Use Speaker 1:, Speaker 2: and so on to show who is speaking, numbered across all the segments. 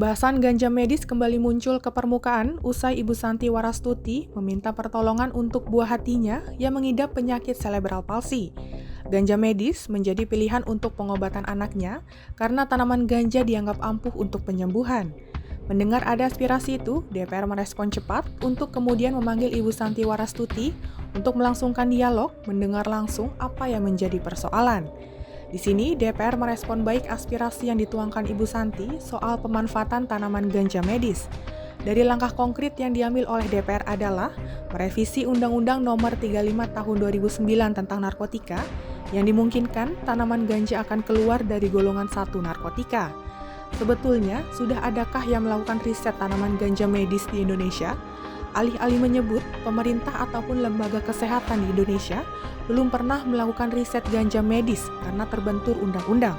Speaker 1: Pembahasan ganja medis kembali muncul ke permukaan usai Ibu Santi Warastuti meminta pertolongan untuk buah hatinya yang mengidap penyakit cerebral palsy. Ganja medis menjadi pilihan untuk pengobatan anaknya karena tanaman ganja dianggap ampuh untuk penyembuhan. Mendengar ada aspirasi itu, DPR merespon cepat untuk kemudian memanggil Ibu Santi Warastuti untuk melangsungkan dialog, mendengar langsung apa yang menjadi persoalan. Di sini, DPR merespon baik aspirasi yang dituangkan Ibu Santi soal pemanfaatan tanaman ganja medis. Dari langkah konkret yang diambil oleh DPR adalah merevisi Undang-Undang Nomor 35 Tahun 2009 tentang narkotika yang dimungkinkan tanaman ganja akan keluar dari golongan 1 narkotika. Sebetulnya, sudah adakah yang melakukan riset tanaman ganja medis di Indonesia? Alih-alih menyebut pemerintah ataupun lembaga kesehatan di Indonesia belum pernah melakukan riset ganja medis karena terbentur undang-undang.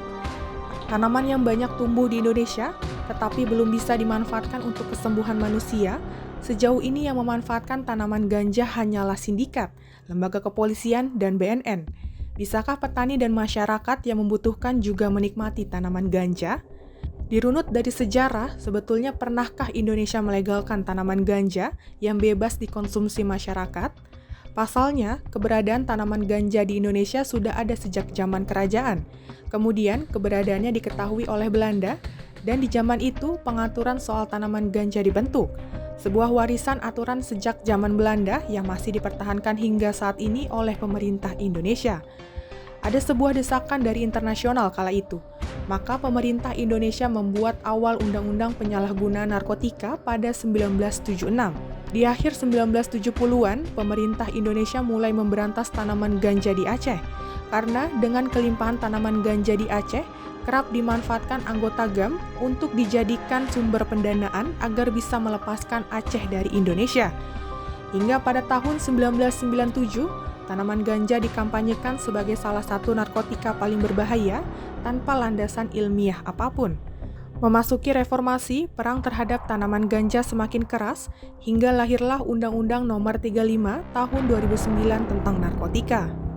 Speaker 1: Tanaman yang banyak tumbuh di Indonesia tetapi belum bisa dimanfaatkan untuk kesembuhan manusia, sejauh ini yang memanfaatkan tanaman ganja hanyalah sindikat, lembaga kepolisian, dan BNN. Bisakah petani dan masyarakat yang membutuhkan juga menikmati tanaman ganja? Dirunut dari sejarah, sebetulnya pernahkah Indonesia melegalkan tanaman ganja yang bebas dikonsumsi masyarakat? Pasalnya, keberadaan tanaman ganja di Indonesia sudah ada sejak zaman kerajaan. Kemudian, keberadaannya diketahui oleh Belanda, dan di zaman itu pengaturan soal tanaman ganja dibentuk. Sebuah warisan aturan sejak zaman Belanda yang masih dipertahankan hingga saat ini oleh pemerintah Indonesia. Ada sebuah desakan dari internasional kala itu. Maka pemerintah Indonesia membuat awal Undang-Undang Penyalahgunaan Narkotika pada 1976. Di akhir 1970-an, pemerintah Indonesia mulai memberantas tanaman ganja di Aceh. Karena dengan kelimpahan tanaman ganja di Aceh, kerap dimanfaatkan anggota GAM untuk dijadikan sumber pendanaan agar bisa melepaskan Aceh dari Indonesia. Hingga pada tahun 1997, tanaman ganja dikampanyekan sebagai salah satu narkotika paling berbahaya tanpa landasan ilmiah apapun. Memasuki reformasi, perang terhadap tanaman ganja semakin keras hingga lahirlah Undang-Undang Nomor 35 Tahun 2009 tentang narkotika.